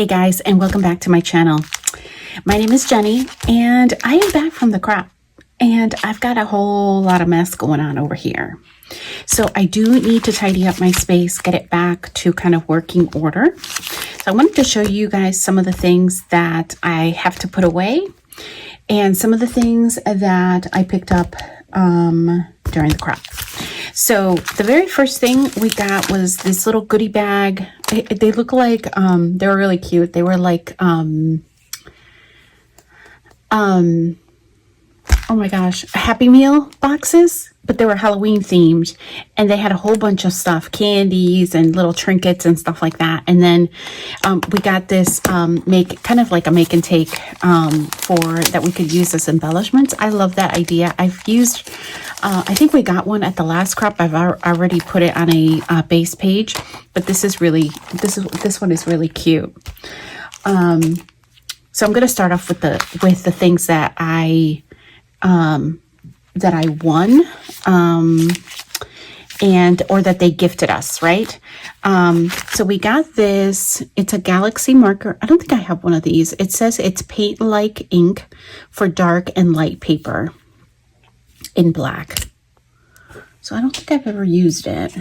Hey guys, and welcome back to my channel. My name is Jenny, and I am back from the crop, and I've got a whole lot of mess going on over here. So I do need to tidy up my space, get it back to kind of working order. So I wanted to show you guys some of the things that I have to put away and some of the things that I picked up during the crop. So the very first thing we got was this little goodie bag. They look like, they were really cute. They were like, oh my gosh, Happy Meal boxes, but they were Halloween themed, and they had a whole bunch of stuff, candies and little trinkets and stuff like that. And then we got this kind of like a make and take that we could use as embellishments. I love that idea. I've used, I think we got one at the last crop. I've already put it on a base page, but this one is really cute. So I'm going to start off with the things that I won, or that they gifted us, right? So we got this, it's a Galaxy marker. I don't think I have one of these. It says it's paint-like ink for dark and light paper in black. So I don't think I've ever used it.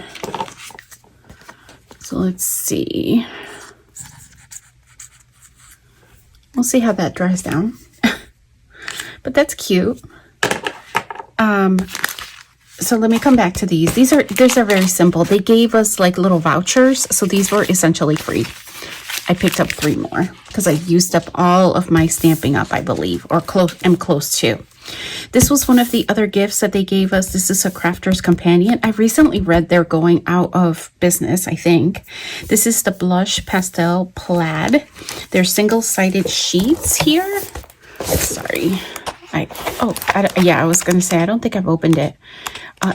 So let's see. We'll see how that dries down. But that's cute. So let me come back to these. These are very simple. They gave us like little vouchers, so these were essentially free. I picked up 3 more because I used up all of my Stampin' Up, I believe, or am close to. This was one of the other gifts that they gave us. This is a Crafter's Companion. I recently read they're going out of business, I think. This is the Blush Pastel Plaid. They're single-sided sheets here. Sorry. I was going to say, I don't think I've opened it.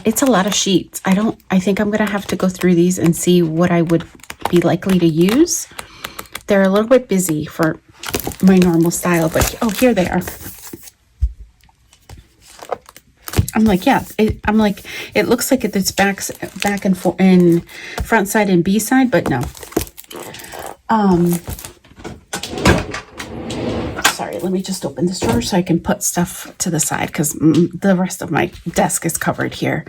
It's a lot of sheets. I think I'm going to have to go through these and see what I would be likely to use. They're a little bit busy for my normal style, but here they are. I'm like, yeah, it looks like it's back and forth in front side and B side, but no. Sorry, let me just open this drawer so I can put stuff to the side because the rest of my desk is covered here.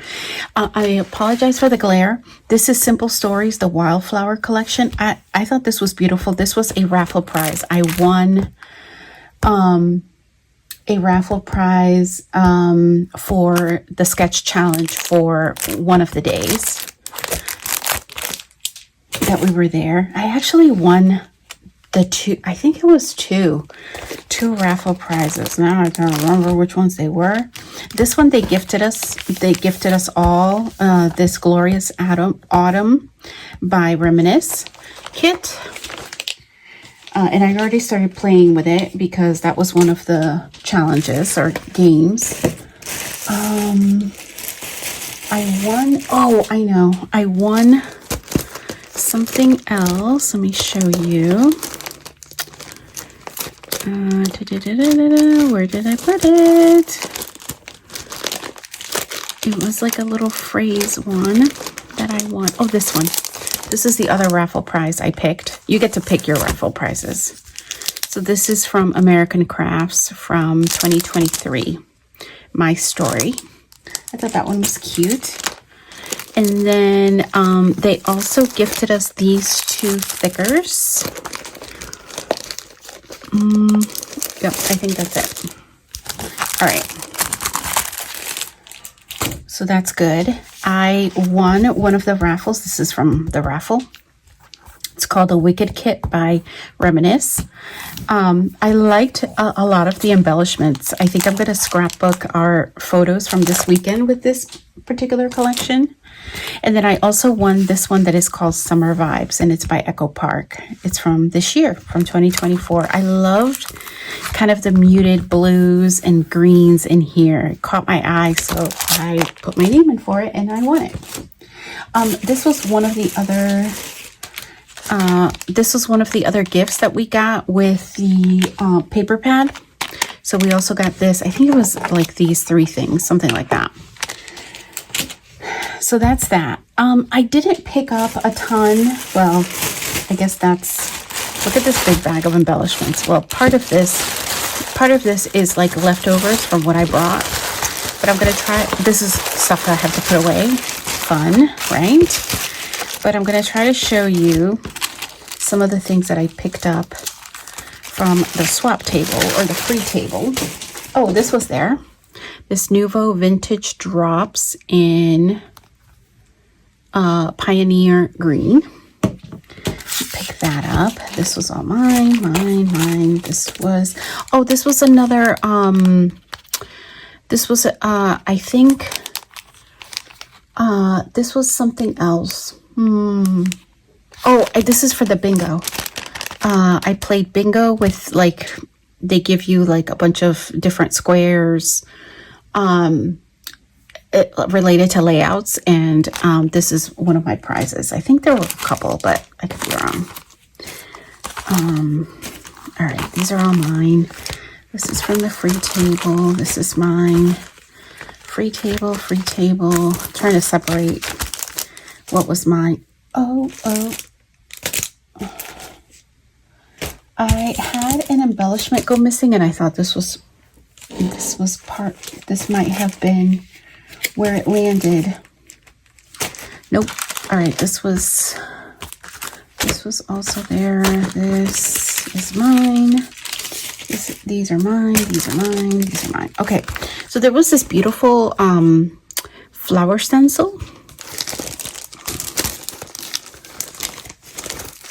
I apologize for the glare. This is Simple Stories, the Wildflower Collection. I thought this was beautiful. This was a raffle prize. I won a raffle prize for the sketch challenge for one of the days that we were there. I actually won I think it was two raffle prizes. Now I can't remember which ones they were. This one they gifted us all this Glorious Autumn by Reminisce kit. And I already started playing with it because that was one of the challenges or games. I won something else. Let me show you. Where did I put it? It was like a little phrase one that I won. Oh, this one. This is the other raffle prize I picked. You get to pick your raffle prizes. So this is from American Crafts from 2023. My Story. I thought that one was cute. And then they also gifted us these 2 thickers. Yep, I think that's it. All right. So that's good. I won one of the raffles. This is from the raffle. It's called a Wicked Kit by Reminisce. I liked a lot of the embellishments. I think I'm going to scrapbook our photos from this weekend with this particular collection. And then I also won this one that is called Summer Vibes, and it's by Echo Park. It's from this year, from 2024. I loved kind of the muted blues and greens in here. It caught my eye, so I put my name in for it, and I won it. This was one of the other gifts that we got with the paper pad. So we also got this. I think it was like these 3 things, something like that. So that's that. I didn't pick up a ton. Well, I guess that's Look at this big bag of embellishments. Well, part of this is like leftovers from what I brought, but I'm gonna try. This is stuff that I have to put away. Fun, right? But I'm gonna try to show you some of the things that I picked up from the swap table or the free table. Oh, this was there. This Nuvo Vintage Drops in Pioneer Green. Pick that up. This was all mine. This was, oh, this was another, this was, I think, this was something else. Oh, this is for the bingo. I played bingo with, like, they give you like a bunch of different squares, related to layouts, and this is one of my prizes. I think there were a couple, but I could be wrong. All right, these are all mine. This is from the free table. This is mine. Free table. I'm trying to separate what was mine. Oh. I had an embellishment go missing, and I thought this might have been where it landed. Nope. All right, this was also there. This is mine. These are mine. Okay, so there was this beautiful flower stencil.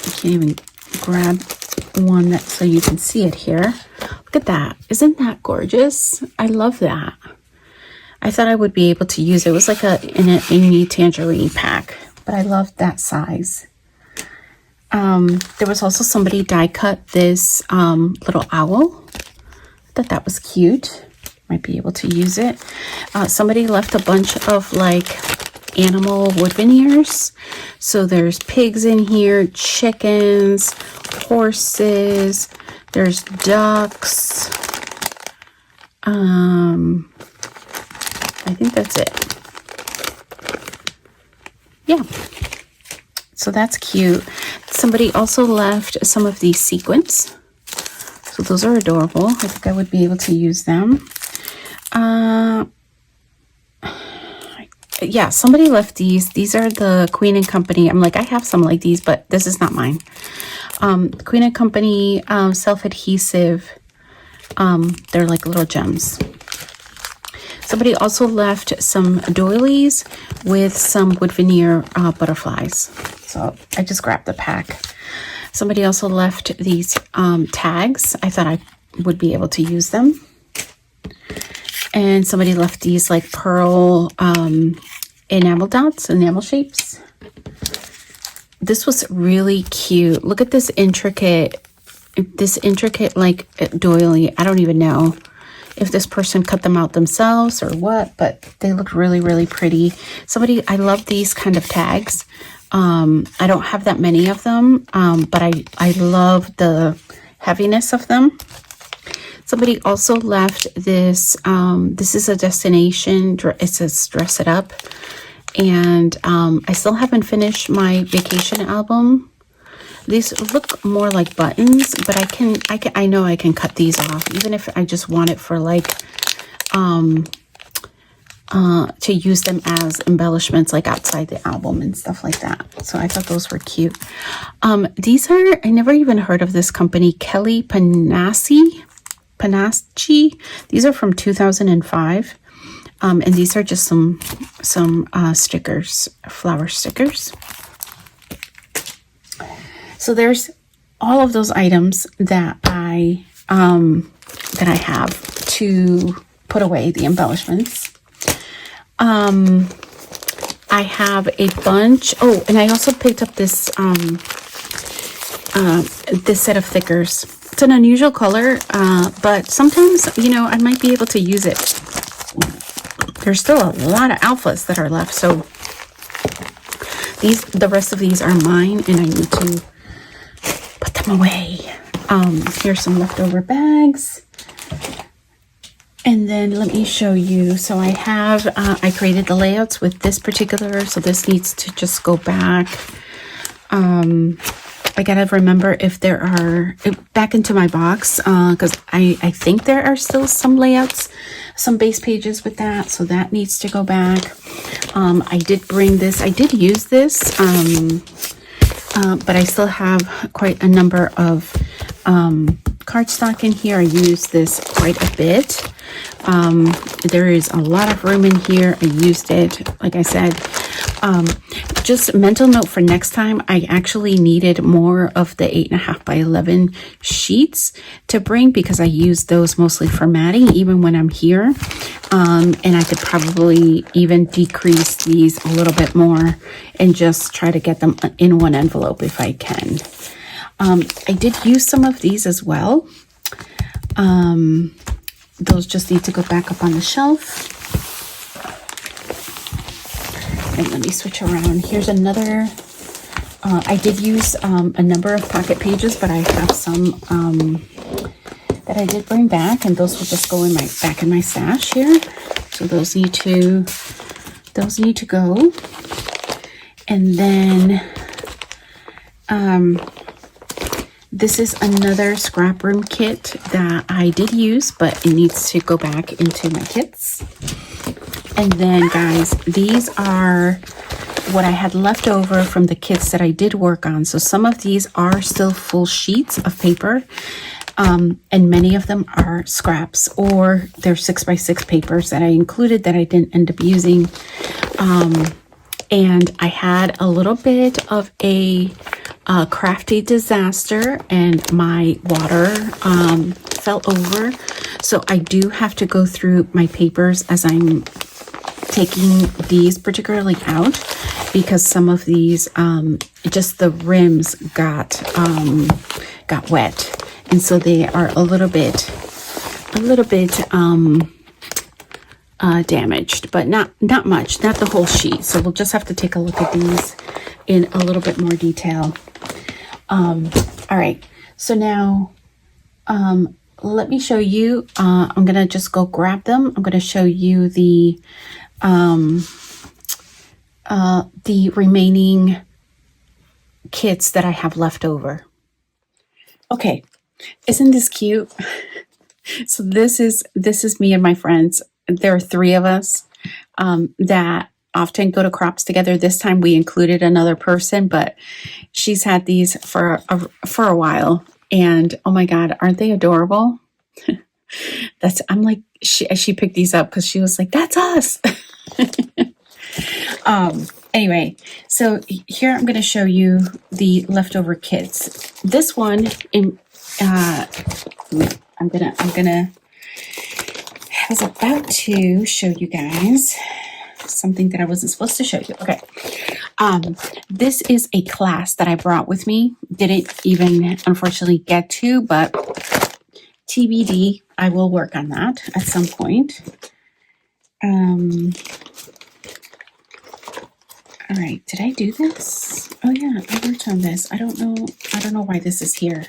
I can't even grab one that so you can see it here. Look at that. Isn't that gorgeous? I love that. I thought I would be able to use it. It was like in an Amy Tangerine pack, but I loved that size. There was also somebody die cut this little owl. I thought that was cute. Might be able to use it. Somebody left a bunch of like animal wood veneers. So there's pigs in here, chickens, horses, there's ducks. I think that's it. Yeah. So that's cute. Somebody also left some of these sequins. So those are adorable. I think I would be able to use them. Yeah, somebody left these. These are the Queen and Company. I'm like, I have some like these, but this is not mine. Queen and Company self-adhesive. They're like little gems. Somebody also left some doilies with some wood veneer butterflies. So I just grabbed the pack. Somebody also left these tags. I thought I would be able to use them. And somebody left these like pearl enamel dots, enamel shapes. This was really cute. Look at this intricate like doily. I don't even know if this person cut them out themselves or what, but they look really, really pretty. I love these kind of tags. I don't have that many of them, but I love the heaviness of them. Somebody also left this. This is a destination. It says Dress It Up. And I still haven't finished my vacation album. These look more like buttons, but I know I can cut these off, even if I just want it for like to use them as embellishments like outside the album and stuff like that. So I thought those were cute. These are, I never even heard of this company, Kelly Panacci. These are from 2005. And these are just some stickers, flower stickers. So there's all of those items that I have to put away, the embellishments. I have a bunch. Oh, and I also picked up this this set of thickers. It's an unusual color, but sometimes, I might be able to use it. There's still a lot of alphas that are left, so the rest of these are mine, and I need to put them away. Here's some leftover bags. And then let me show you. So I have, I created the layouts with this particular, so this needs to just go back. I gotta remember if there are, back into my box, because I think there are still some layouts, some base pages with that, so that needs to go back. I did bring this, I did use this, but I still have quite a number of cardstock in here. I use this quite a bit. There is a lot of room in here. I used it, like I said. Just mental note for next time, I actually needed more of the 8.5 by 11 sheets to bring, because I use those mostly for matting even when I'm here. And I could probably even decrease these a little bit more and just try to get them in one envelope if I can. I did use some of these as well. Those just need to go back up on the shelf. And let me switch around. Here's another, I did use a number of pocket pages, but I have some that I did bring back, and those will just go in back in my stash here. So those need to go. And then this is another Scraproom kit that I did use, but it needs to go back into my kits. And then, guys, these are what I had left over from the kits that I did work on. So some of these are still full sheets of paper, and many of them are scraps, or they're 6x6 papers that I included that I didn't end up using. And I had a little bit of a crafty disaster, and my water fell over. So I do have to go through my papers as I'm taking these particularly out, because some of these just the rims got wet, and so they are a little bit damaged, but not much, not the whole sheet. So we'll just have to take a look at these in a little bit more detail. All right, so now let me show you. I'm gonna just go grab them. I'm gonna show you the remaining kits that I have left over. Okay, isn't this cute? So this is me and my friends. There are 3 of us that often go to crops together. This time we included another person, but she's had these for a while, and oh my God, aren't they adorable? I'm like, she picked these up because she was like, that's us. Anyway, so here I'm going to show you the leftover kits. This one I was about to show you guys something that I wasn't supposed to show you. Okay. This is a class that I brought with me. Didn't even unfortunately get to, but TBD, I will work on that at some point. All right, did I do this? Oh yeah, I worked on this. I don't know why this is here,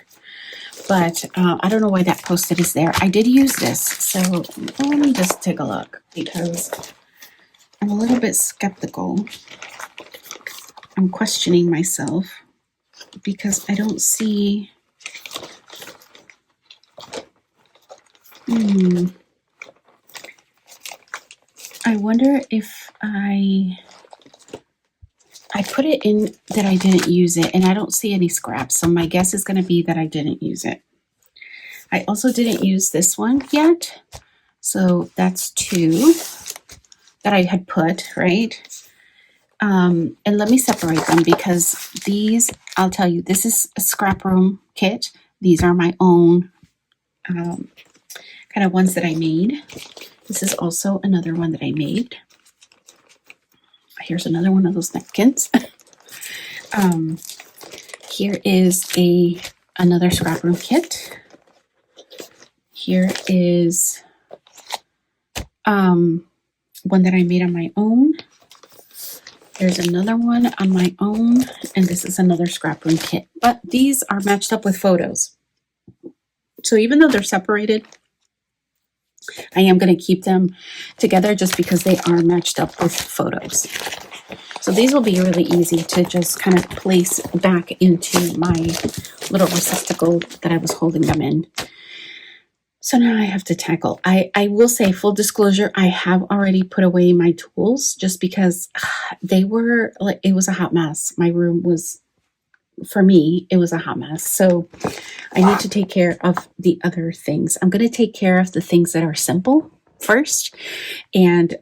but I don't know why that post-it is there. I did use this, so let me just take a look, because I'm a little bit skeptical. I'm questioning myself because I don't see. I wonder if I put it in that I didn't use it, and I don't see any scraps, so my guess is going to be that I didn't use it. I also didn't use this one yet, so that's 2 that I had put, right? And let me separate them, because these, I'll tell you, this is a Scraproom kit. These are my own kind of ones that I made. This is also another one that I made. Here's another one of those napkins. Here is another Scraproom kit. Here is one that I made on my own. There's another one on my own, and this is another Scraproom kit. But these are matched up with photos. So even though they're separated, I am going to keep them together just because they are matched up with photos. So these will be really easy to just kind of place back into my little receptacle that I was holding them in. So now I have to tackle. I will say, full disclosure, I have already put away my tools just because they were like, it was a hot mess. My room was, for me, it was a hot mess. So I need to take care of the other things. I'm going to take care of the things that are simple first. And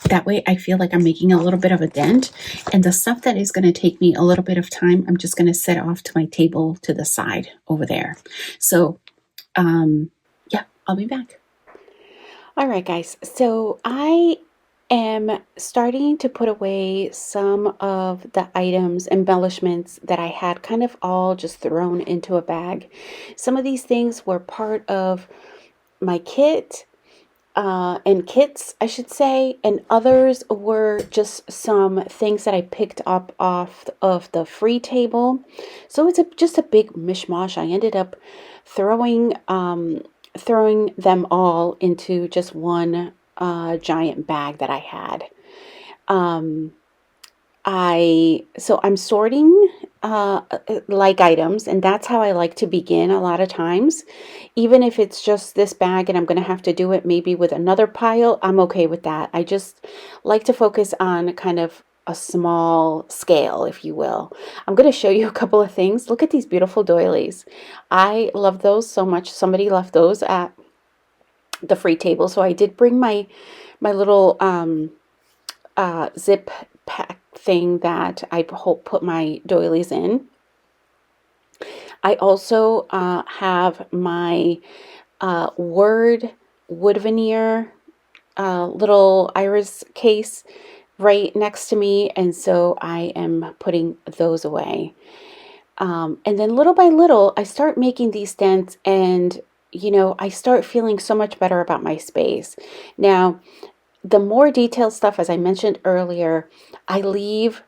that way I feel like I'm making a little bit of a dent. And the stuff that is going to take me a little bit of time, I'm just going to set off to my table to the side over there. So yeah, I'll be back. All right, guys. So I am starting to put away some of the items, embellishments that I had kind of all just thrown into a bag. Some of these things were part of my kit and kits, I should say, and others were just some things that I picked up off of the free table. So it's just a big mishmash. I ended up throwing them all into just one giant bag that I had. Um, so I'm sorting like items, and that's how I like to begin a lot of times. Even if it's just this bag and I'm going to have to do it maybe with another pile, I'm okay with that. I just like to focus on kind of a small scale, if you will. I'm going to show you a couple of things. Look at these beautiful doilies. I love those so much. Somebody left those at the free table, so I did bring my little zip pack thing that I put my doilies in. I also have my wood veneer little iris case right next to me, and so I am putting those away. And then little by little, I start making these dents, and I start feeling so much better about my space. Now, the more detailed stuff, as I mentioned earlier, I leave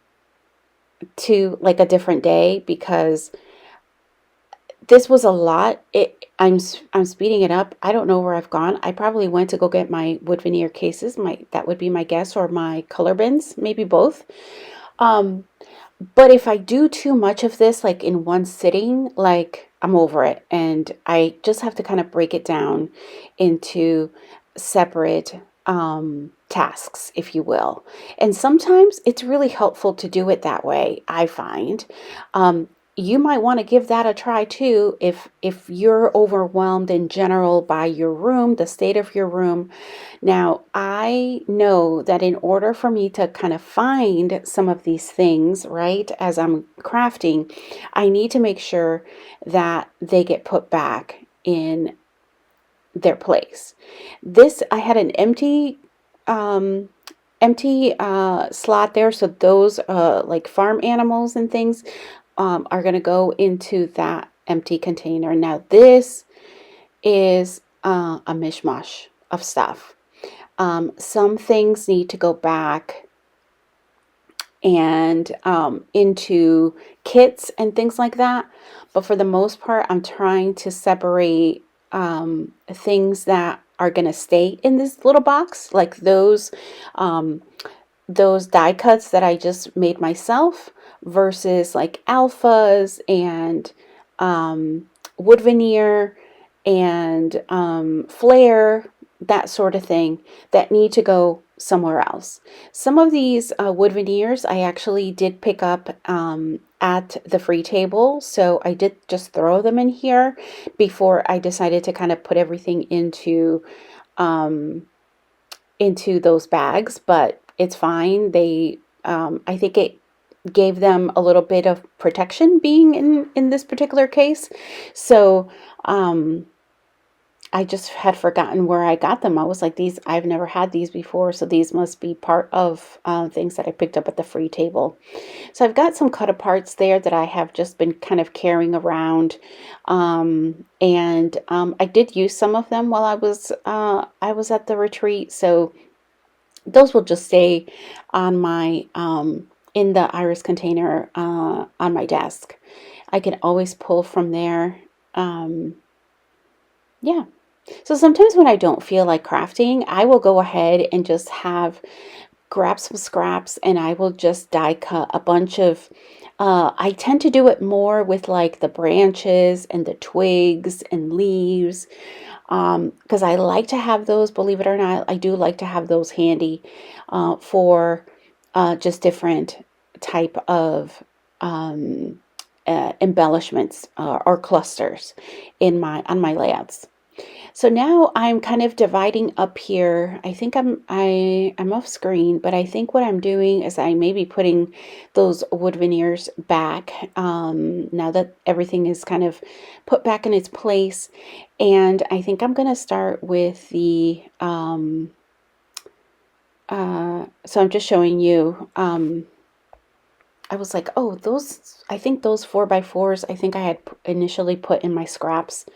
to like a different day because this was a lot. I'm speeding it up. I don't know where I've gone. I probably went to go get my wood veneer cases. That would be my guess, or my color bins, maybe both. But if I do too much of this, like in one sitting, like I'm over it, and I just have to kind of break it down into separate tasks, if you will. And sometimes it's really helpful to do it that way, I find. You might want to give that a try too if you're overwhelmed in general by your room, the state of your room. Now, I know that in order for me to kind of find some of these things, right, as I'm crafting, I need to make sure that they get put back in their place. I had an empty slot there, so those like farm animals and things are going to go into that empty container. Now this is a mishmash of stuff. Some things need to go back and into kits and things like that, but for the most part I'm trying to separate things that are going to stay in this little box, like those die cuts that I just made myself, versus like alphas and wood veneer and flare, that sort of thing, that need to go somewhere else. Some of these wood veneers I actually did pick up at the free table, so I did just throw them in here before I decided to kind of put everything into those bags, but it's fine. They I think it gave them a little bit of protection being in this particular case. So I just had forgotten where I got them. I was like, I've never had these before, so these must be part of things that I picked up at the free table. So I've got some cut aparts there that I have just been kind of carrying around, and I did use some of them while I was at the retreat. So those will just stay on my in the iris container on my desk. I can always pull from there. Yeah. So sometimes when I don't feel like crafting, I will go ahead and just have grab some scraps and I will just die cut a bunch of, I tend to do it more with like the branches and the twigs and leaves, because I like to have those, believe it or not, I do like to have those handy for just different type of embellishments or clusters in my on my layouts. So now I'm kind of dividing up here. I think I'm off screen, but I think what I'm doing is I may be putting those wood veneers back now that everything is kind of put back in its place. And I think I'm going to start with the, so I'm just showing you, I was like, oh, those, I think those 4x4s, I think I had initially put in my scraps.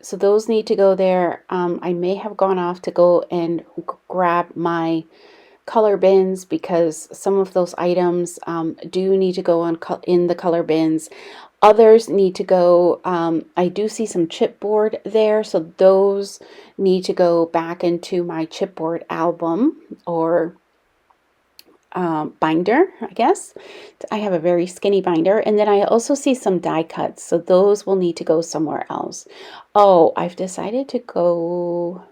So those need to go there. I may have gone off to go and grab my color bins because some of those items do need to go on in the color bins. Others need to go, I do see some chipboard there, so those need to go back into my chipboard album or binder, I guess. I have a very skinny binder. And then I also see some die cuts, so those will need to go somewhere else. Oh, I've decided to go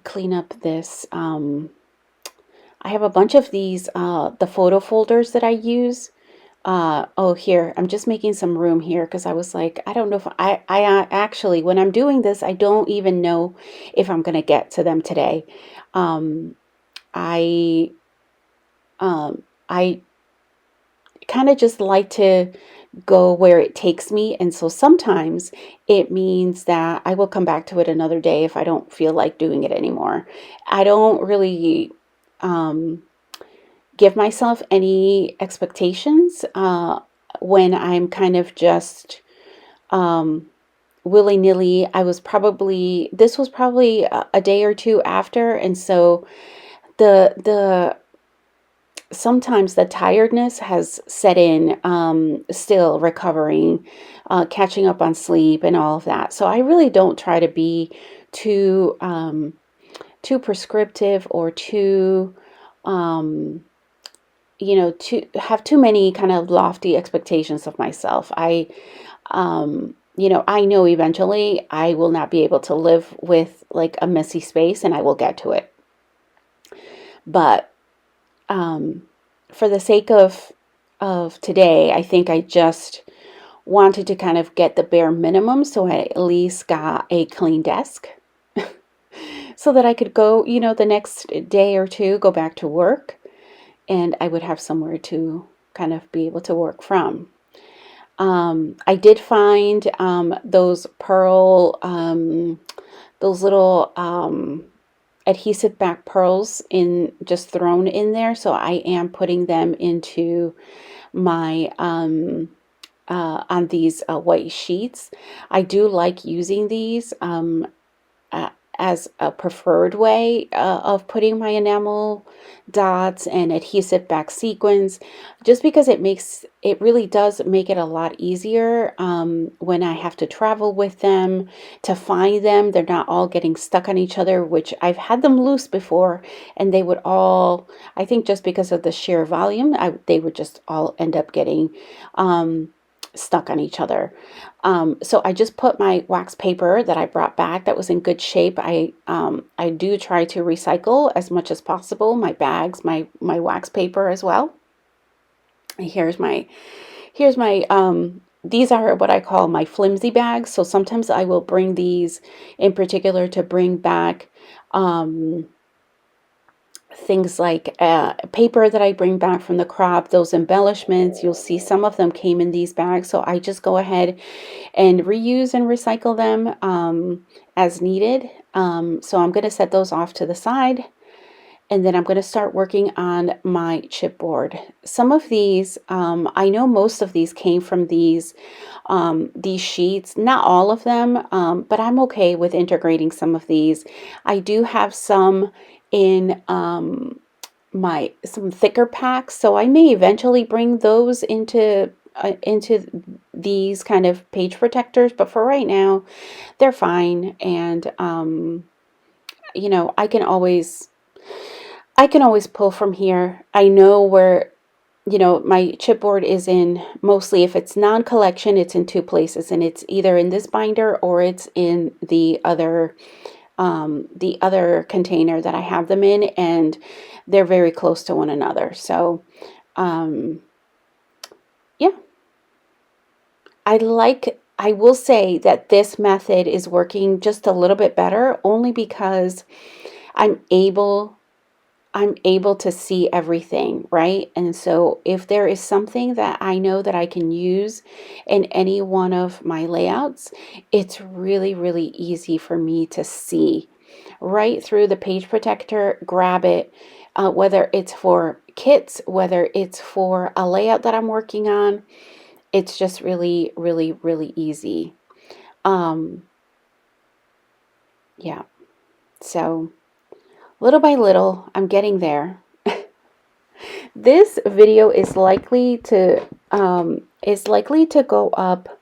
clean up this. I have a bunch of these, the photo folders that I use. Oh, here, I'm just making some room here because I was like, I don't know if I actually, when I'm doing this, I don't even know if I'm going to get to them today. I kind of just like to go where it takes me. And so sometimes it means that I will come back to it another day if I don't feel like doing it anymore. I don't really give myself any expectations when I'm kind of just willy-nilly. This was probably a day or two after. And so sometimes the tiredness has set in, still recovering, catching up on sleep and all of that. So I really don't try to be too prescriptive or too, to have too many kind of lofty expectations of myself. I know eventually I will not be able to live with like a messy space and I will get to it. But for the sake of today, I think I just wanted to kind of get the bare minimum, so I at least got a clean desk so that I could go, the next day or two, go back to work, and I would have somewhere to kind of be able to work from. I did find those pearl, those little adhesive back pearls just thrown in there, so I am putting them into my on these white sheets. I do like using these as a preferred way of putting my enamel dots and adhesive back sequins, just because it really does make it a lot easier when I have to travel with them to find them. They're not all getting stuck on each other, which I've had them loose before and they would all, I think just because of the sheer volume, they would just all end up getting stuck on each other. So I just put my wax paper that I brought back that was in good shape. I do try to recycle as much as possible my bags, my wax paper as well. Here's my these are what I call my flimsy bags. So sometimes I will bring these in particular to bring back things like paper that I bring back from the crop, those embellishments. You'll see some of them came in these bags, so I just go ahead and reuse and recycle them as needed. So I'm going to set those off to the side, and then I'm going to start working on my chipboard. Some of these, I know most of these came from these sheets, not all of them, but I'm okay with integrating some of these. I do have some in some thicker packs, so I may eventually bring those into these kind of page protectors, but for right now they're fine. And I can always I can always pull from here. I know where, you know, my chipboard is in. Mostly if it's non-collection, it's in two places, and it's either in this binder or it's in the other container that I have them in, and they're very close to one another. So yeah, I will say that this method is working just a little bit better, only because I'm able to see everything, right? And so if there is something that I know that I can use in any one of my layouts, it's really, really easy for me to see right through the page protector, grab it, whether it's for kits, whether it's for a layout that I'm working on. It's just really, really, really easy. Yeah, so little by little, I'm getting there. This video is likely to go up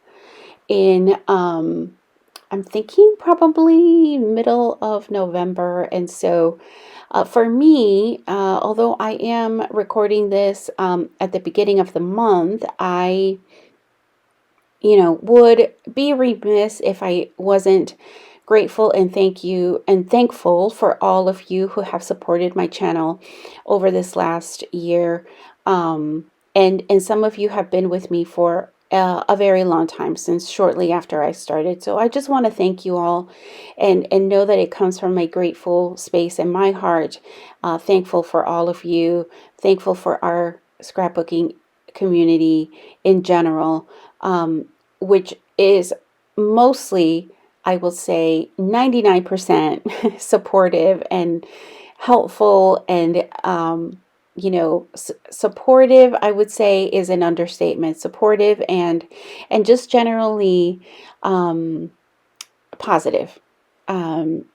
in I'm thinking probably middle of November, and so for me, although I am recording this at the beginning of the month, I would be remiss if I wasn't grateful and thankful for all of you who have supported my channel over this last year. And some of you have been with me for a very long time, since shortly after I started. So I just want to thank you all, and know that it comes from a grateful space in my heart. Thankful for all of you, thankful for our scrapbooking community in general, which is mostly, I will say, 99% supportive and helpful, and supportive, I would say, is an understatement. Supportive and just generally positive.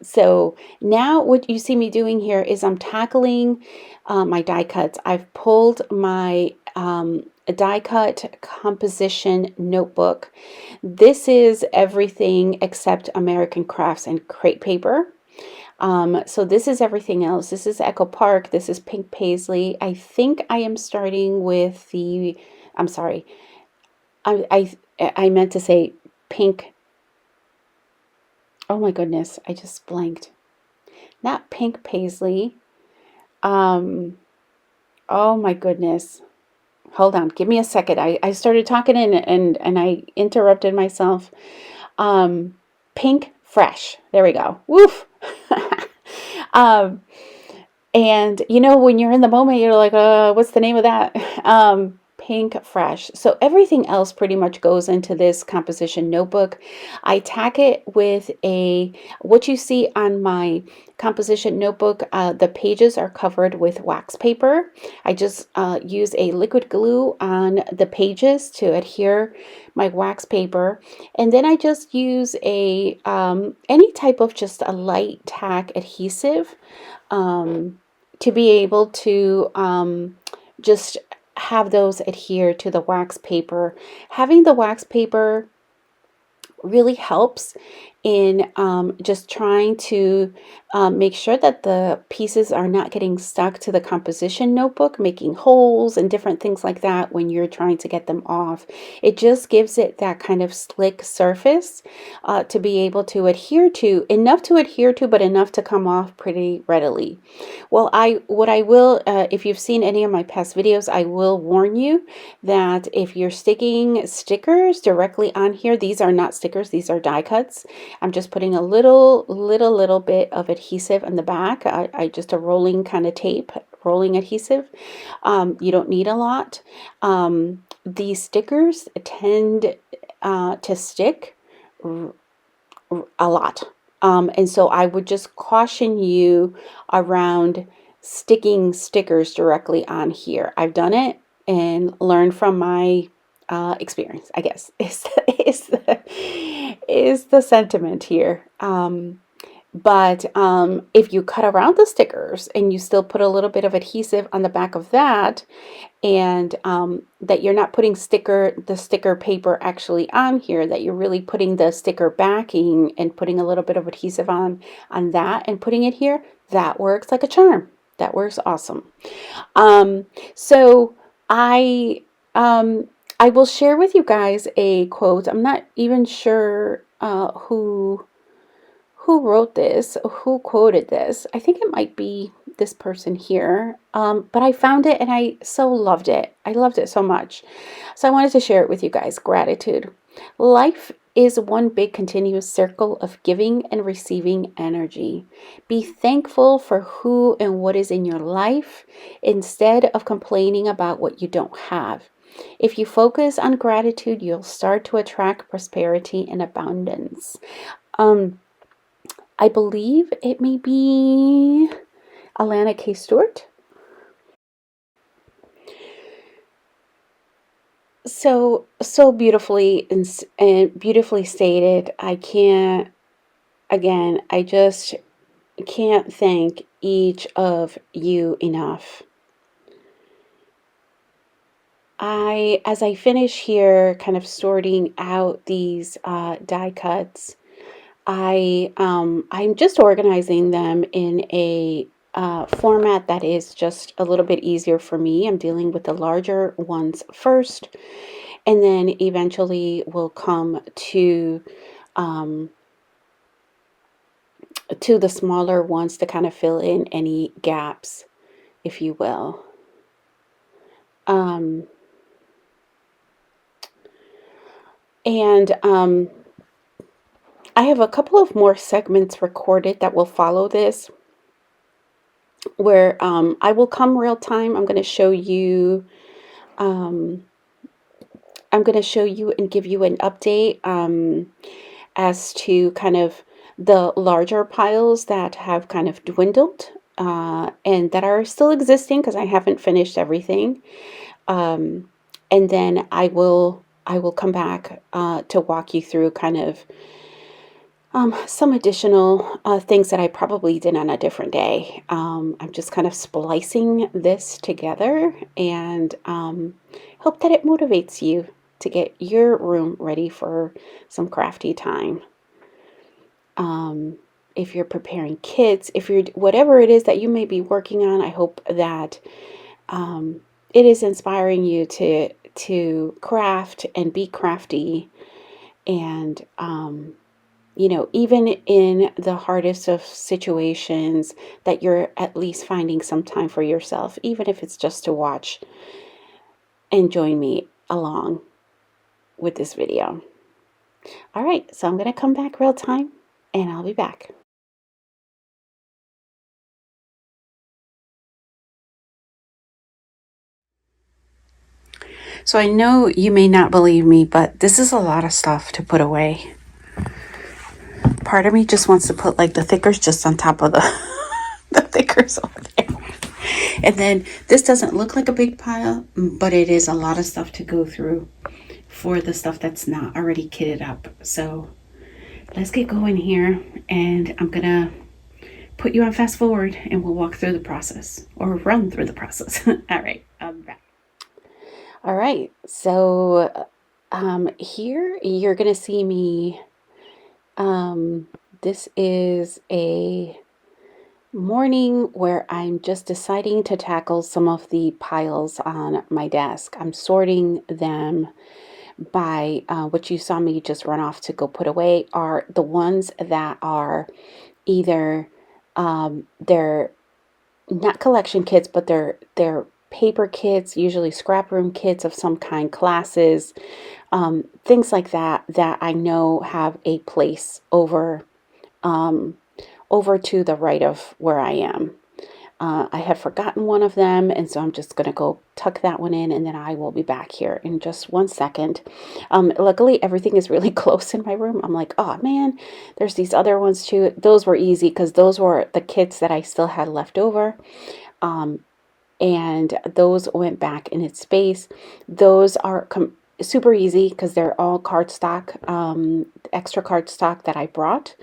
So now what you see me doing here is I'm tackling my die cuts. I've pulled my die cut composition notebook. This is everything except American Crafts and crepe paper. So this is everything else. This is Echo Park. This is Pink Paisley. I think I am starting with the, I'm sorry, I meant to say pink. Oh my goodness, I just blanked. Not Pink Paisley. Oh my goodness. Hold on, give me a second. I started talking and I interrupted myself. Pink Fresh. There we go. Woof. And when you're in the moment, you're like, what's the name of that? Pink Fresh. So everything else pretty much goes into this composition notebook. I tack it with what you see on my composition notebook, the pages are covered with wax paper. I just use a liquid glue on the pages to adhere my wax paper, and then I just use any type of just a light tack adhesive to be able to just have those adhere to the wax paper. Having the wax paper really helps in just trying to make sure that the pieces are not getting stuck to the composition notebook, making holes and different things like that when you're trying to get them off. It just gives it that kind of slick surface to be able to adhere to, but enough to come off pretty readily. Well, what I will, if you've seen any of my past videos, I will warn you that if you're sticking stickers directly on here, these are not stickers, these are die cuts. I'm just putting a little bit of adhesive in the back. I just a rolling kind of tape, rolling adhesive. You don't need a lot. These stickers tend to stick a lot. And so I would just caution you around sticking stickers directly on here. I've done it and learned from my experience, I guess, is the sentiment here. But if you cut around the stickers and you still put a little bit of adhesive on the back of that, and that you're not putting the sticker paper actually on here, that you're really putting the sticker backing and putting a little bit of adhesive on that and putting it here, that works like a charm. That works awesome. So I I will share with you guys a quote. I'm not even sure who wrote this, who quoted this. I think it might be this person here. But I found it and I so loved it. I loved it so much. So I wanted to share it with you guys. Gratitude. Life is one big continuous circle of giving and receiving energy. Be thankful for who and what is in your life instead of complaining about what you don't have. If you focus on gratitude, you'll start to attract prosperity and abundance. I believe it may be Alana K. Stewart. So beautifully and beautifully stated. I just can't thank each of you enough. As I finish here, kind of sorting out these die cuts, I'm just organizing them in a format that is just a little bit easier for me. I'm dealing with the larger ones first, and then eventually we'll come um, to the smaller ones to kind of fill in any gaps, if you will. Um, and I have a couple of more segments recorded that will follow this, where I will come real time. I'm going to show you. I'm going to show you and give you an update as to kind of the larger piles that have kind of dwindled and that are still existing because I haven't finished everything. And then I will come back to walk you through kind of some additional things that I probably did on a different day. I'm just kind of splicing this together and hope that it motivates you to get your room ready for some crafty time. If you're preparing kits, if you're whatever it is that you may be working on, I hope that it is inspiring you to craft and be crafty and even in the hardest of situations, that you're at least finding some time for yourself, even if it's just to watch and join me along with this video. All right, so I'm going to come back real time and I'll be back. So I know you may not believe me, but this is a lot of stuff to put away. Part of me just wants to put like the thickers just on top of the the thickers over there. And then this doesn't look like a big pile, but it is a lot of stuff to go through for the stuff that's not already kitted up. So let's get going here, and I'm gonna put you on fast forward and we'll walk through the process or run through the process. All right, I'm back. All right, so here you're gonna see me. This is a morning where I'm just deciding to tackle some of the piles on my desk. I'm sorting them by what you saw me just run off to go put away are the ones that are either they're not collection kits, but they're paper kits, usually Scraproom kits of some kind, classes, things like that that I know have a place over to the right of where I am. I have forgotten one of them, and so I'm just going to go tuck that one in, and then I will be back here in just 1 second. Luckily, everything is really close in my room. I'm like, oh man, there's these other ones too. Those were easy because those were the kits that I still had left over. And those went back in its space. Those are super easy because they're all cardstock, extra cardstock that I brought.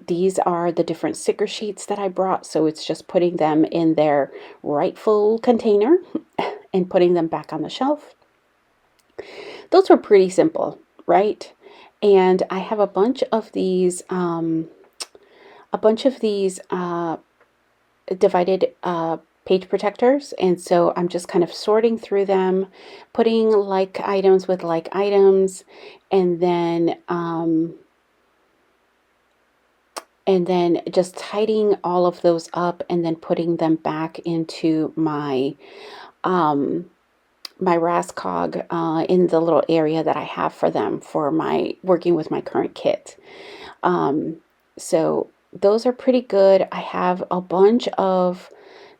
These are the different sticker sheets that I brought, so it's just putting them in their rightful container and putting them back on the shelf. Those were pretty simple, right? And I have a bunch of these divided page protectors, and so I'm just kind of sorting through them, putting like items with like items, and then just tidying all of those up and then putting them back into my my Rascog in the little area that I have for them for my working with my current kit. So those are pretty good. I have a bunch of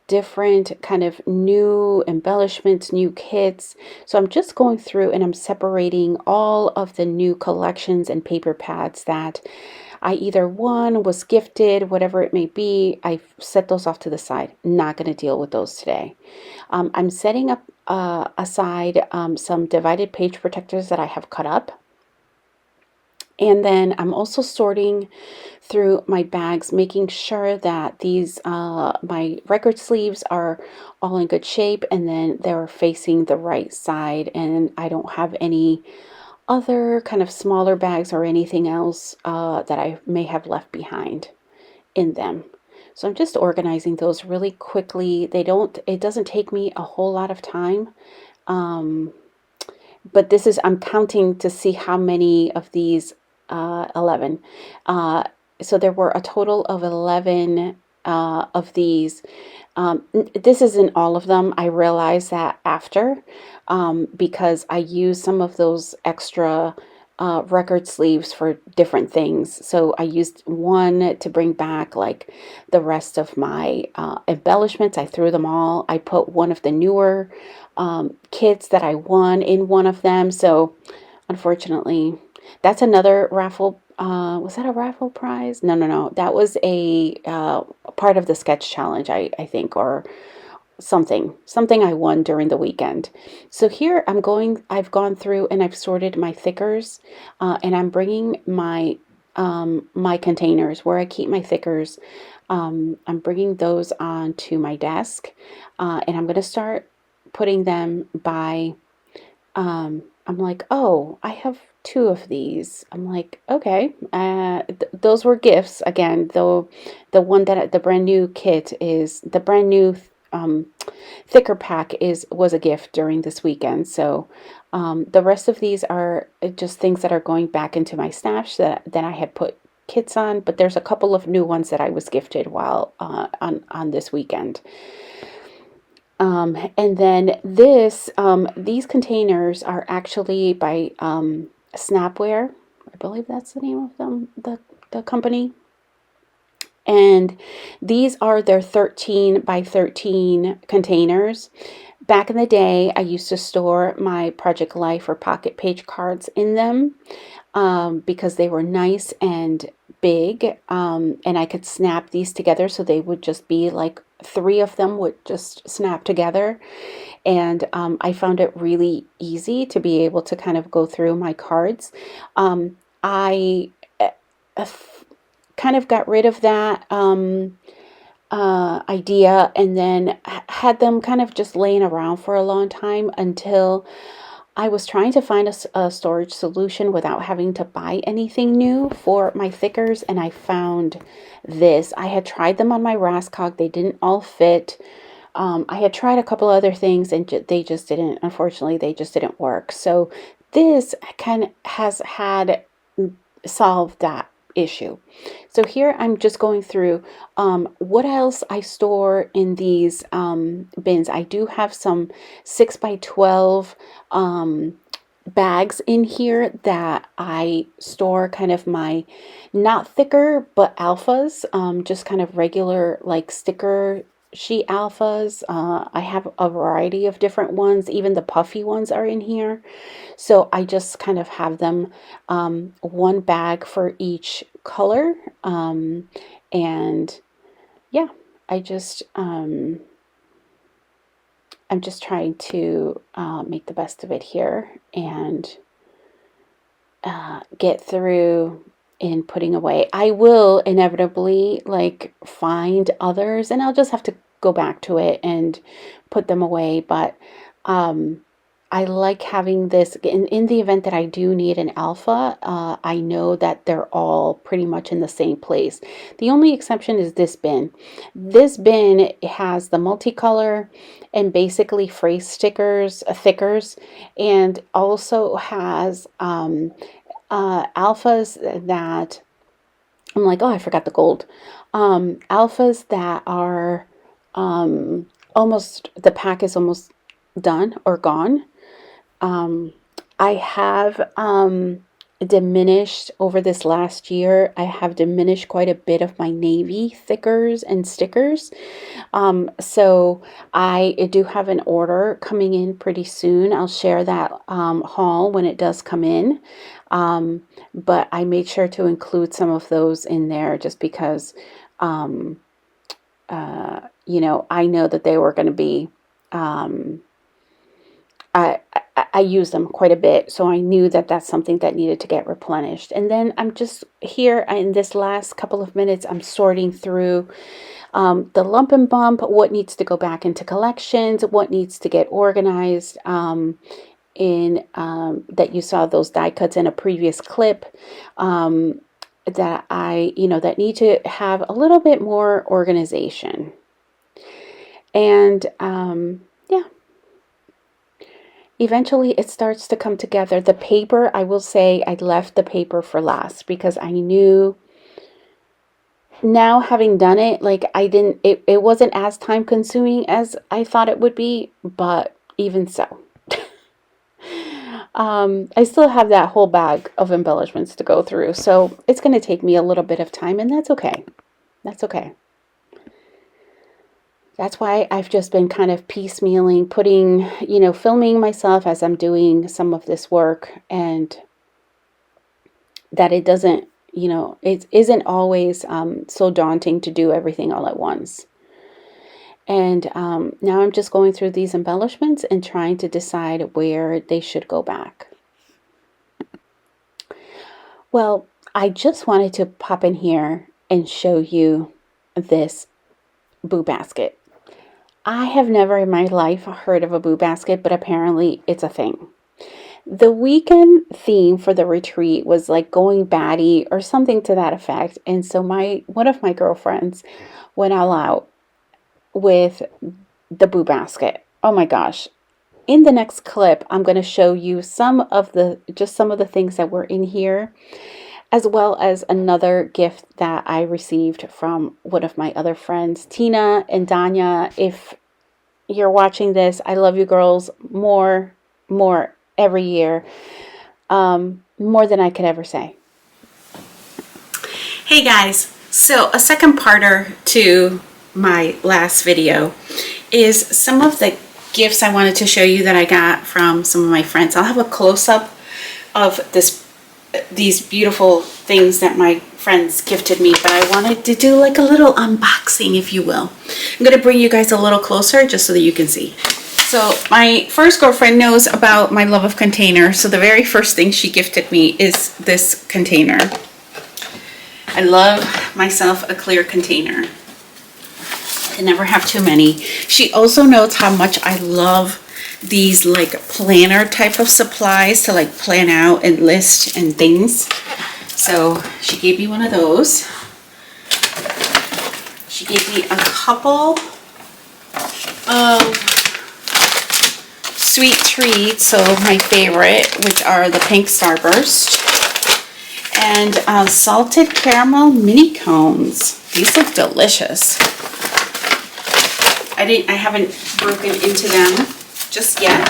different kind of new embellishments, new kits. So I'm just going through and I'm separating all of the new collections and paper pads that I either won, was gifted, whatever it may be. I set those off to the side. Not going to deal with those today. I'm setting up aside some divided page protectors that I have cut up. And then I'm also sorting through my bags, making sure that these, my record sleeves are all in good shape and then they're facing the right side, and I don't have any other kind of smaller bags or anything else that I may have left behind in them. So I'm just organizing those really quickly. It doesn't take me a whole lot of time. But I'm counting to see how many of these 11. So there were a total of 11 of these. This isn't all of them. I realized that after because I used some of those extra record sleeves for different things. So I used one to bring back like the rest of my embellishments. I threw them all. I put one of the newer kits that I won in one of them. So unfortunately, that's another raffle. Was that a raffle prize? No. That was a part of the sketch challenge, I think, or something I won during the weekend. So here I've gone through and I've sorted my thickers, and I'm bringing my my containers where I keep my thickers. I'm bringing those onto my desk, and I'm going to start putting them by. I'm like, oh, I have two of these. I'm like, okay, those were gifts again. Though the one that the brand new kit is the brand new thicker pack was a gift during this weekend. So the rest of these are just things that are going back into my stash that I had put kits on. But there's a couple of new ones that I was gifted while on this weekend. And then these containers are actually by Snapware. I believe that's the name of them, the company. And these are their 13 by 13 containers. Back in the day, I used to store my Project Life or Pocket Page cards in them because they were nice and big, and I could snap these together so they would just be like 3 of them would just snap together. And I found it really easy to be able to kind of go through my cards. I kind of got rid of that idea and then had them kind of just laying around for a long time until I was trying to find a storage solution without having to buy anything new for my thickers, and I found this. I had tried them on my Rascog. They didn't all fit. I had tried a couple other things and they just didn't, unfortunately, they just didn't work. So this kind of has had solved that issue. So here I'm just going through what else I store in these bins. I do have some 6 by 12 bags in here that I store kind of my not thicker but alphas, just kind of regular like sticker sheet alphas. I have a variety of different ones. Even the puffy ones are in here. So I just kind of have them one bag for each color. And yeah, I'm just trying to make the best of it here and get through in putting away. I will inevitably like find others and I'll just have to go back to it and put them away. But I like having this in the event that I do need an alpha. I know that they're all pretty much in the same place. The only exception is this bin. This bin has the multicolor and basically phrase stickers, thickers, and also has alphas that I'm like, oh, I forgot the gold. Alphas that are almost, the pack is almost done or gone. I have diminished over this last year. I have diminished quite a bit of my navy thickers and stickers. So I do have an order coming in pretty soon. I'll share that haul when it does come in. But I made sure to include some of those in there just because, you know, I know that they were going to be, I use them quite a bit, so I knew that that's something that needed to get replenished. And then I'm just here in this last couple of minutes, I'm sorting through the lump and bump, what needs to go back into collections, what needs to get organized, that you saw those die cuts in a previous clip, that that need to have a little bit more organization. And yeah. Eventually it starts to come together. The paper, I will say I left the paper for last because I knew, now having done it, like it wasn't as time consuming as I thought it would be, but even so. I still have that whole bag of embellishments to go through, so it's going to take me a little bit of time, and that's okay. That's okay. That's why I've just been kind of piecemealing, putting, filming myself as I'm doing some of this work, and that it doesn't, it isn't always so daunting to do everything all at once. And now I'm just going through these embellishments and trying to decide where they should go back. Well, I just wanted to pop in here and show you this boo basket. I have never in my life heard of a boo basket, but apparently it's a thing. The weekend theme for the retreat was like going batty or something to that effect. And so one of my girlfriends went all out with the boo basket. Oh my gosh. In the next clip, I'm going to show you some of the things that were in here, as well as another gift that I received from one of my other friends, Tina and Danya. If you're watching this, I love you girls more every year, more than I could ever say. Hey guys, so a second parter to my last video is some of the gifts I wanted to show you that I got from some of my friends. I'll have a close-up of these beautiful things that my friends gifted me, but I wanted to do like a little unboxing, if you will. I'm going to bring you guys a little closer just so that you can see. So my first girlfriend knows about my love of containers, so the very first thing she gifted me is this container. I love myself a clear container. I never have too many. She also knows how much I love these like planner type of supplies to like plan out and list and things. So she gave me one of those. She gave me a couple of sweet treats, so my favorite, which are the pink starburst and salted caramel mini cones. These look delicious. I haven't broken into them just yet.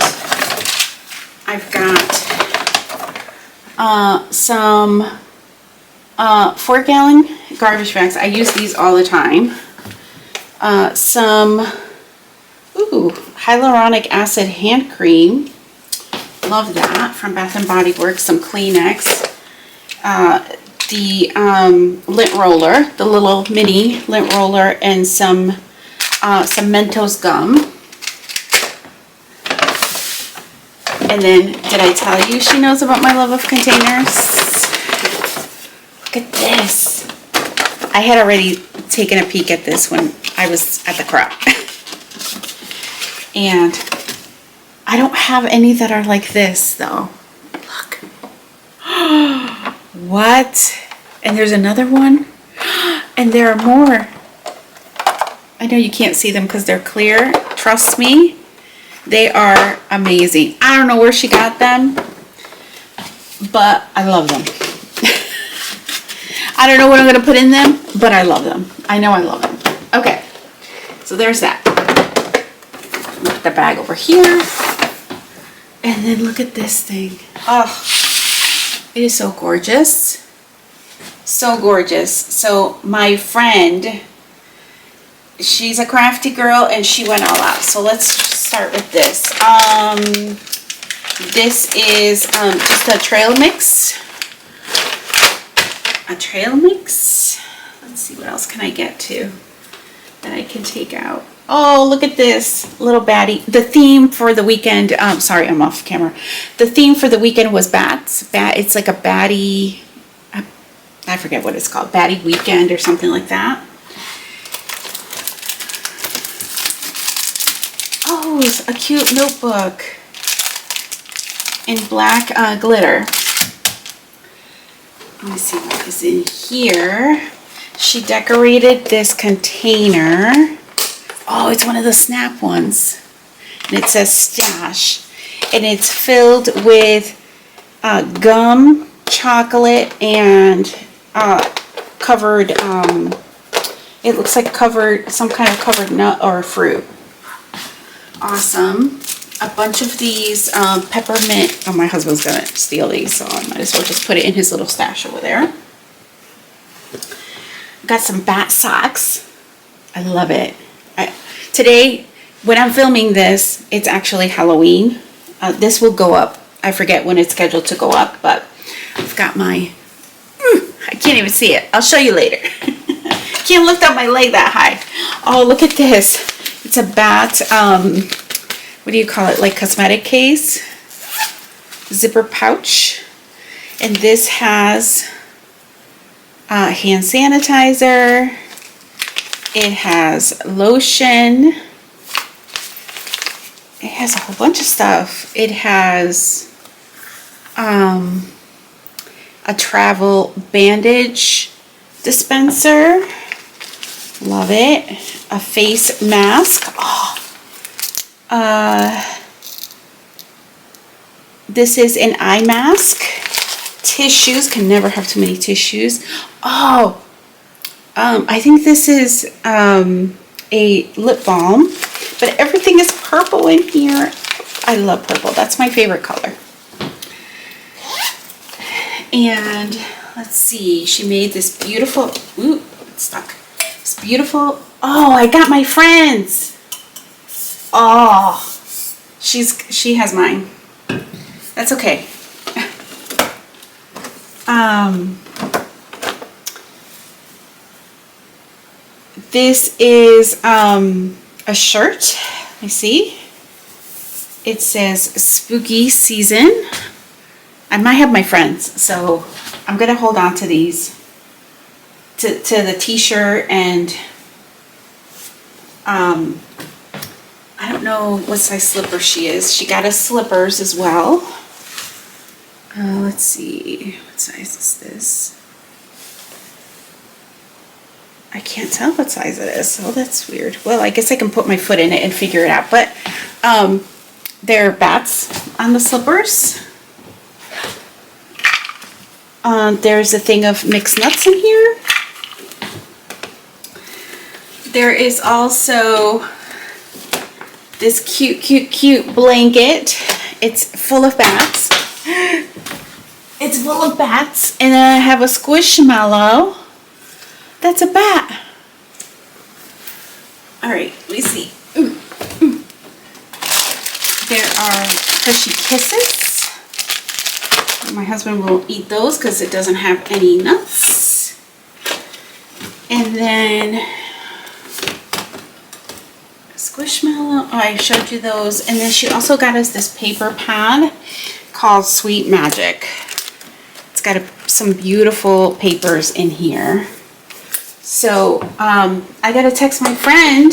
I've got some 4-gallon garbage bags. I use these all the time. Some hyaluronic acid hand cream. Love that, from Bath & Body Works. Some Kleenex. The lint roller, the little mini lint roller, and some Mentos gum. And then, did I tell you she knows about my love of containers? Look at this. I had already taken a peek at this when I was at the crop. And I don't have any that are like this though. Look. What? And there's another one. And there are more. I know you can't see them because they're clear. Trust me, they are amazing. I don't know where she got them, but I love them. I don't know what I'm going to put in them, but I love them. I know I love them. Okay, so there's that. Put the bag over here. And then look at this thing. Oh, it is so gorgeous. So gorgeous. So my friend, she's a crafty girl and she went all out. So let's start with this. This is just a trail mix. A trail mix. Let's see, what else can I get to that I can take out? Oh, look at this little baddie. The theme for the weekend, sorry, I'm off camera. The theme for the weekend was bats. It's like a baddie, I forget what it's called, baddie weekend or something like that. Oh, it's a cute notebook in black glitter. Let me see what is in here. She decorated this container. Oh, it's one of the snap ones. And it says stash. And it's filled with gum, chocolate, and covered, it looks like covered, some kind of covered nut or fruit. Awesome. A bunch of these peppermint. Oh, my husband's gonna steal these, so I might as well just put it in his little stash over there. Got some bat socks. I love it. Today, when I'm filming this, it's actually Halloween. This will go up. I forget when it's scheduled to go up, but I've got my, I can't even see it. I'll show you later. Can't lift up my leg that high. Oh, look at this. It's a bat, what do you call it? Like cosmetic case. Zipper pouch. And this has hand sanitizer. It has lotion. It has a whole bunch of stuff. It has a travel bandage dispenser. Love it. A face mask. Oh. This is an eye mask. Tissues. Can never have too many tissues. Oh. I think this is a lip balm, but everything is purple in here. I love purple. That's my favorite color. And let's see, she made this beautiful, ooh, it's stuck. This beautiful, oh, I got my friend's. Oh, she has mine. That's okay. This is a shirt. Let me see. It says spooky season. I might have my friends, so I'm gonna hold on to these, to the t-shirt, and I don't know what size slipper she is. She got us slippers as well. Let's see, what size is this? I can't tell what size it is. Oh, that's weird. Well, I guess I can put my foot in it and figure it out. But there are bats on the slippers. There's a thing of mixed nuts in here. There is also this cute blanket. It's full of bats. It's full of bats. And then I have a squishmallow. That's a bat. All right, let me see. There are Hershey Kisses. My husband will eat those because it doesn't have any nuts. And then Squishmallow. Oh, I showed you those. And then she also got us this paper pad called Sweet Magic. It's got some beautiful papers in here. So I got to text my friend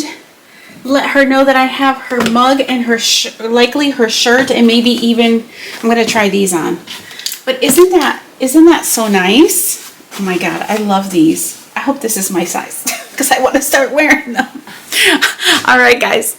let her know that I have her mug and her likely her shirt, and maybe even I'm gonna try these on. But isn't that so nice? Oh my god, I love these. I hope this is my size because I want to start wearing them. All right, guys.